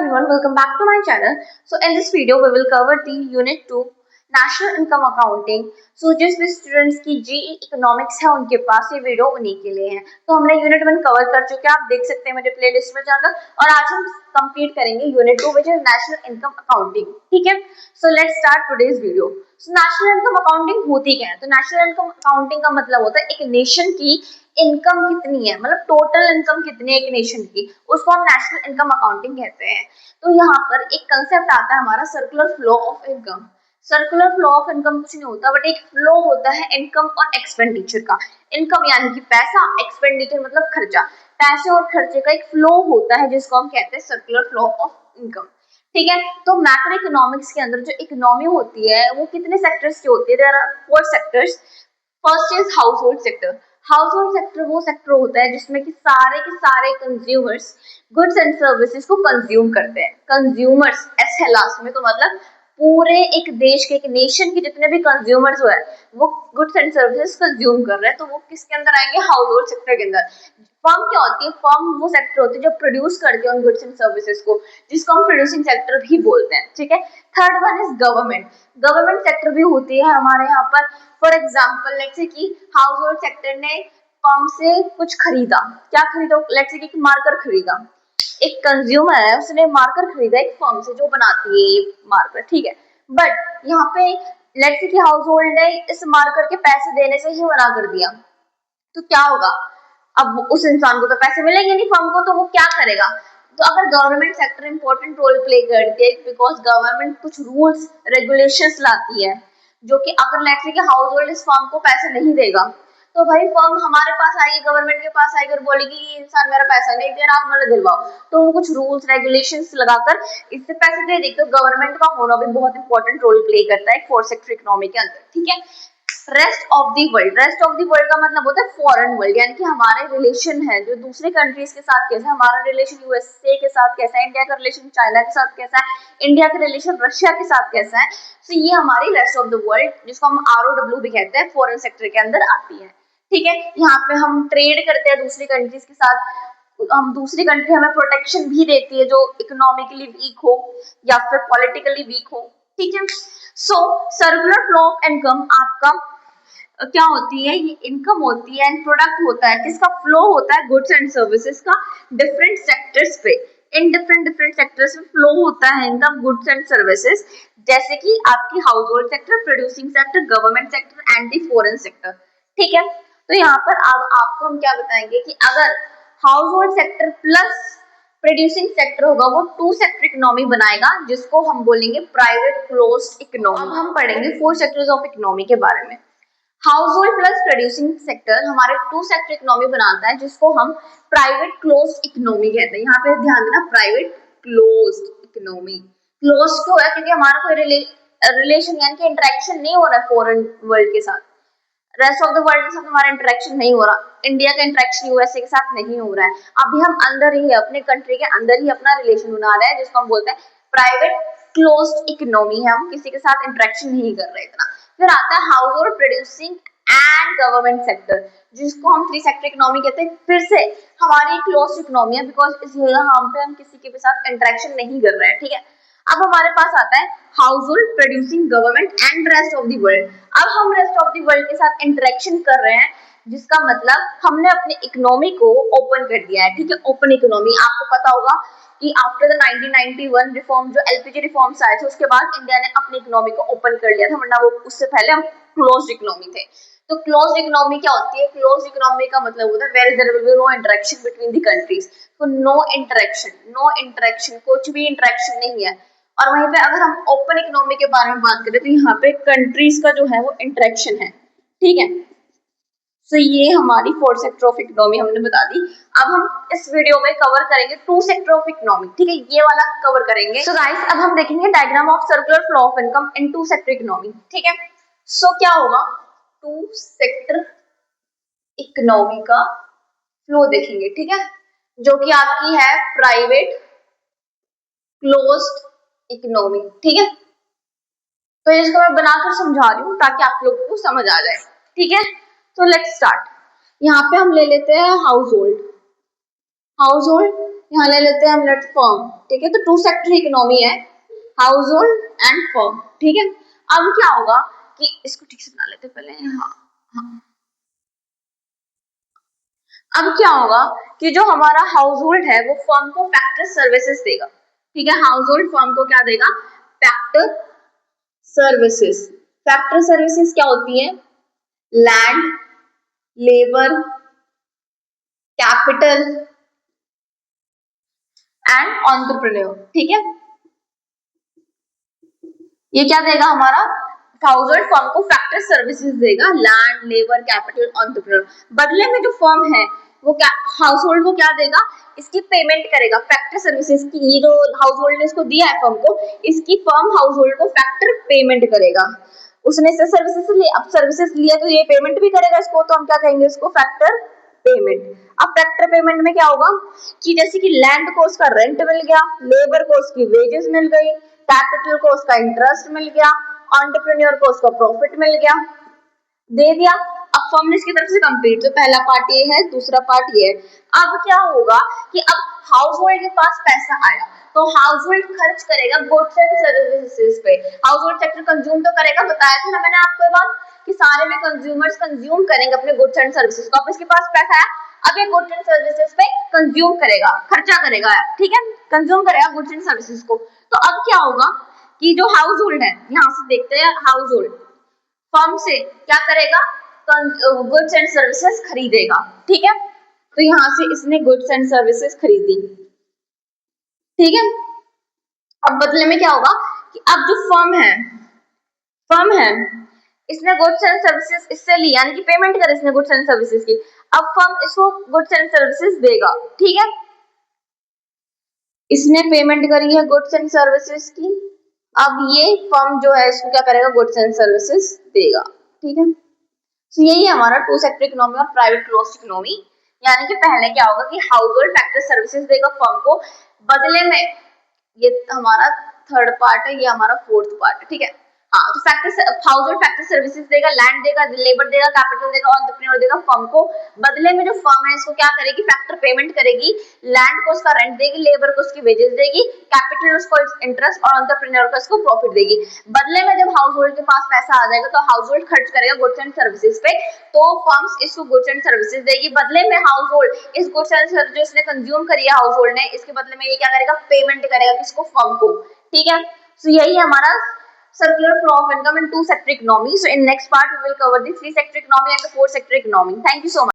everyone, welcome back to my channel. So in this video we will cover the unit 2 national income accounting. जिस भी students की GE economics है उनके पास ये video उन्हीं के लिए है। तो हमने यूनिट 1 कवर कर चुके हैं, आप देख सकते हैं मेरे प्लेलिस्ट में जाकर। और आज हम कंप्लीट करेंगे unit 2 which is national income accounting. ठीक है, so let's start today's video. National income accounting होती क्या है? तो नेशनल इनकम अकाउंटिंग का मतलब होता है एक नेशन की इनकम कितनी है, मतलब टोटल इनकम कितनी है एक नेशन की, उसको हम नेशनल इनकम अकाउंटिंग कहते हैं। तो यहाँ पर एक कंसेप्ट आता है हमारा circular flow of income. Circular flow of income कुछ नहीं होता बट एक फ्लो होता है इनकम और एक्सपेंडिचर का। इनकम यानी कि पैसा, एक्सपेंडिचर मतलब खर्चा। पैसे और खर्चे का एक फ्लो होता है जिसको हम कहते हैं सर्कुलर फ्लो ऑफ इनकम। ठीक है, तो मैक्रो इकोनॉमिक्स के अंदर जो इकोनॉमी होती है वो कितने सेक्टर्स की होती है? There are 4 sectors. First is household sector. Household sector वो सेक्टर होता है जिसमें कि सारे के सारे कंज्यूमर्स गुड्स एंड सर्विसेज को कंज्यूम करते हैं। कंज्यूमर्स एस है लास्ट में, तो मतलब पूरे एक देश के, एक नेशन के जितने भी कंज्यूमर्स हुए वो गुड्स एंड सर्विसेज कंज्यूम कर रहे हैं, तो वो किसके अंदर आएंगे? हाउस होल्ड सेक्टर के अंदर। फर्म क्या होती है? फर्म वो सेक्टर होती है जो प्रोड्यूस करती है उन गुड्स एंड सर्विसेज को, जिसको हम प्रोड्यूसिंग सेक्टर भी बोलते हैं। ठीक है, third one is government. Government sector भी होती है हमारे यहाँ पर। फॉर एग्जाम्पल लेट्स से कि हाउस होल्ड सेक्टर ने फर्म से कुछ खरीदा। क्या खरीदा? लेट्स से कि मार्कर खरीदा। एक कंज्यूमर है, उसने मार्कर खरीदा एक फर्म से जो बनाती है ये मार्कर। ठीक है, बट यहाँ पे लेट्स से कि हाउस होल्ड ने इस मार्कर के पैसे देने से ही मना कर दिया, तो क्या होगा? अब उस इंसान को तो पैसे मिलेंगे नहीं, फर्म को, तो वो क्या करेगा? तो अगर government sector important role play करती है बिकॉज गवर्नमेंट कुछ रूल्स रेगुलेशंस लाती है, जो कि अगर लेट्स से कि हाउस होल्ड इस फर्म को पैसे नहीं देगा तो भाई फर्म हमारे पास आएगी, गवर्नमेंट के पास आएगी और बोलेगी ये इंसान मेरा पैसा नहीं दे रहा, आप मेरा दिलवाओ। तो वो कुछ रूल्स रेगुलेशंस लगाकर इससे पैसे दे देगी। तो गवर्नमेंट का होना भी बहुत इंपॉर्टेंट रोल प्ले करता है फोर्थ सेक्टर इकोनॉमी के अंदर। ठीक है, rest of the world. Rest of the world का मतलब होता है फॉरेन वर्ल्ड, यानी कि हमारे रिलेशन है जो दूसरे कंट्रीज के साथ कैसा है, हमारा रिलेशन यूएसए के साथ कैसा है, इंडिया का रिलेशन चाइना के साथ कैसा है, इंडिया का रिलेशन रशिया के साथ कैसा है। तो ये हमारी रेस्ट ऑफ द वर्ल्ड, जिसको हम ROW भी कहते हैं, फॉरेन सेक्टर के अंदर आती है। ठीक है, यहाँ पे हम ट्रेड करते हैं दूसरी कंट्रीज के साथ। हम दूसरी कंट्री हमें प्रोटेक्शन भी देती है जो इकोनॉमिकली वीक हो या फिर पॉलिटिकली वीक हो। ठीक है, सो सर्कुलर फ्लो ऑफ इनकम आपका क्या होती है? ये इनकम होती है एंड प्रोडक्ट होता है, किसका फ्लो होता है? गुड्स एंड सर्विसेज का डिफरेंट सेक्टर्स पे। इन डिफरेंट सेक्टर्स में फ्लो होता है इनका गुड्स एंड सर्विसेज, जैसे कि आपकी house hold sector, producing sector, government sector and the foreign sector. ठीक है, तो यहाँ पर आपको हम क्या बताएंगे कि अगर house hold sector plus producing sector होगा वो 2 सेक्टर इकोनॉमी बनाएगा, जिसको हम बोलेंगे प्राइवेट क्लोज्ड इकोनॉमी। अब हम पढ़ेंगे 4 सेक्टर्स ऑफ इकोनॉमी के बारे में। House hold plus producing sector हमारे 2 सेक्टर इकोनॉमी बनाता है, जिसको हम प्राइवेट क्लोज्ड इकोनॉमी कहते हैं। यहाँ पे ध्यान देना, प्राइवेट क्लोज्ड इकोनॉमी। क्लोज क्यों है? क्योंकि हमारा कोई रिलेशन यानी कि इंटरेक्शन नहीं हो रहा है फॉरेन वर्ल्ड के साथ, रेस्ट ऑफ द वर्ल्ड के साथ हमारा इंटरेक्शन नहीं हो रहा, इंडिया का इंटरेक्शन यूएसए के साथ नहीं हो रहा है। अभी हम अंदर ही अपने कंट्री के अंदर ही अपना रिलेशन बना रहे हैं, जिसको हम बोलते हैं प्राइवेट क्लोज्ड इकोनॉमी है। हम किसी के साथ इंटरेक्शन नहीं कर रहे इतना। फिर आता है house hold, producing and government sector, जिसको हम 3 सेक्टर इकोनॉमी कहते हैं। फिर से हमारी क्लोज इकोनॉमी है बिकॉज इस यहाँ पे हम किसी के साथ इंटरेक्शन नहीं कर रहे हैं। ठीक है, अब हमारे पास आता है house hold, producing, government and rest of the world. अब हम रेस्ट ऑफ द वर्ल्ड के साथ इंटरेक्शन कर रहे हैं, जिसका मतलब हमने अपनी इकोनॉमी को ओपन कर दिया है। ठीक है, ओपन इकोनॉमी। आपको पता होगा कि आफ्टर द 1991 रिफॉर्म, जो LPG रिफॉर्म्स आए थे, उसके बाद इंडिया ने अपनी इकोनॉमी को ओपन कर लिया था, वरना वो उससे पहले हम क्लोज्ड इकोनॉमी थे। तो क्लोज्ड इकोनॉमी क्या होती है? क्लोज्ड इकोनॉमी का मतलब होता है where there will be no interaction between the countries. तो नो इंटरेक्शन, कुछ भी इंटरेक्शन नहीं है। और वहीं पे अगर हम ओपन इकोनॉमी के बारे में बात करें तो यहाँ पे कंट्रीज का जो है वो इंटरेक्शन है। ठीक है, सो ये हमारी 4 सेक्टर ऑफ इकोनॉमी हमने बता दी। अब हम इस वीडियो में कवर करेंगे 2 सेक्टर ऑफ इकोनॉमी। ठीक है, ये वाला कवर करेंगे। सो गाइस, अब हम देखेंगे diagram of circular flow of income in 2 sector economy. ठीक है, सो क्या होगा? 2 सेक्टर इकोनॉमी का फ्लो देखेंगे। ठीक है, जो कि आपकी है प्राइवेट क्लोज्ड इकोनॉमी। ठीक है, तो इसको मैं बनाकर समझा रही हूँ ताकि आप लोगों को समझ आ जाए। ठीक है, तो लेट्स स्टार्ट। यहाँ पे हम ले लेते हैं हाउस होल्ड। यहाँ ले लेते हैं हम लेट फर्म, ठीक है। तो टू सेक्टर इकोनॉमी है, हाउस होल्ड एंड फर्म, ठीक है। अब क्या होगा कि इसको ठीक से बना लेते पहले, हाँ। अब क्या होगा कि जो हमारा हाउस होल्ड है वो फर्म को फैक्टर सर्विसेज देगा, ठीक है। हाउस होल्ड फर्म को क्या देगा, फैक्टर सर्विसेज। फैक्टर सर्विसेज क्या होती है, land, labour, capital and entrepreneur, ठीक है। ये क्या देगा हमारा, हाउस होल्ड फर्म को फैक्टर सर्विसेज देगा, लैंड, लेबर, कैपिटल, एंटरप्रेन्योर। बदले में जो फर्म है वो क्या, हाउस होल्ड को क्या देगा, इसकी पेमेंट करेगा फैक्टर सर्विसेज की। ये जो हाउस होल्ड ने इसको दिया है फर्म को, इसकी फर्म हाउस होल्ड को फैक्टर पेमेंट करेगा। उसने से सर्विसेज लिया, अब सर्विसेज लिया तो ये पेमेंट भी करेगा इसको, तो हम क्या कहेंगे इसको, फैक्टर पेमेंट। अब फैक्टर पेमेंट में क्या होगा कि जैसे कि लैंड को उसका रेंट मिल गया, लेबर को उसकी वेजेस मिल गई, कैपिटल को उसका इंटरेस्ट मिल गया, एंटरप्रेन्योर को उसका प्रॉफिट मिल गया, दे दिया। अब फर्म ने इसकी तरफ से कंप्लीट, तो पहला पार्ट ये है, दूसरा पार्ट ये है। अब क्या होगा कि अब हाउस होल्ड के पास पैसा आया तो हाउस होल्ड खर्च करेगा गुड्स एंड सर्विसेज पे। हाउस होल्ड सेक्टर कंज्यूम तो करेगा, बताया था ना मैंने आपको ये बात कि सारे में कंज्यूमर्स कंज्यूम करेंगे अपने गुड्स एंड सर्विसेज को। अब इसके पास पैसा आया, अब ये गुड्स एंड सर्विसेज पे कंज्यूम करेगा, खर्चा करेगा, ठीक है, कंज्यूम करेगा गुड्स एंड सर्विसेज को। तो अब क्या होगा कि जो हाउस होल्ड है, यहाँ से देखते हैं, हाउस होल्ड फर्म से क्या करेगा, गुड्स एंड सर्विसेज खरीदेगा, ठीक है। तो यहाँ से इसने गुड्स एंड सर्विसेज खरीदी, ठीक है। अब बदले में क्या होगा कि अब जो फर्म है इसने गुड्स एंड सर्विसेज इससे ली, यानी कि पेमेंट करे इसने गुड्स एंड सर्विसेज की। अब फर्म इसको गुड्स एंड सर्विसेज देगा, ठीक है। इसने पेमेंट करी है गुड्स एंड सर्विसेज की, अब ये फर्म जो है इसको क्या करेगा, गुड्स एंड सर्विसेज देगा, ठीक है। तो यही है हमारा टू सेक्टर इकोनॉमी और प्राइवेट क्लोज्ड इकोनॉमी। यानी कि पहले क्या होगा कि हाउस होल्ड फैक्टर सर्विसेज देगा फर्म को, बदले में, ये हमारा थर्ड पार्ट है, ये हमारा फोर्थ पार्ट है, ठीक है। हाँ, तो factor house hold factor services देगा, लैंड देगा, लेबर देगा, कैपिटल देगा, एंटरप्रेन्योर देगा फर्म को। बदले में जो फर्म है इसको क्या करेगी, फैक्टर पेमेंट करेगी, लैंड को उसका रेंट देगी, लेबर को उसकी वेजेस देगी, कैपिटल उसको इंटरेस्ट और एंटरप्रेन्योर को उसको प्रॉफिट देगी। बदले में जब हाउस होल्ड के पास पैसा आ जाएगा तो हाउस होल्ड खर्च करेगा गुड्स एंड सर्विसेज पे, तो फर्म्स इसको गुड्स एंड सर्विसेज देगी। बदले में हाउस होल्ड इस गुड्स एंड सर्विसेज जो इसने कंज्यूम करी है हाउस होल्ड ने, इसके बदले में ये क्या करेगा, पेमेंट करेगा किसको, फर्म को, ठीक है। सो यही हमारा circular flow of income in two sector economy. So in next part we will cover the three sector economy and the four sector economy. Thank you so much.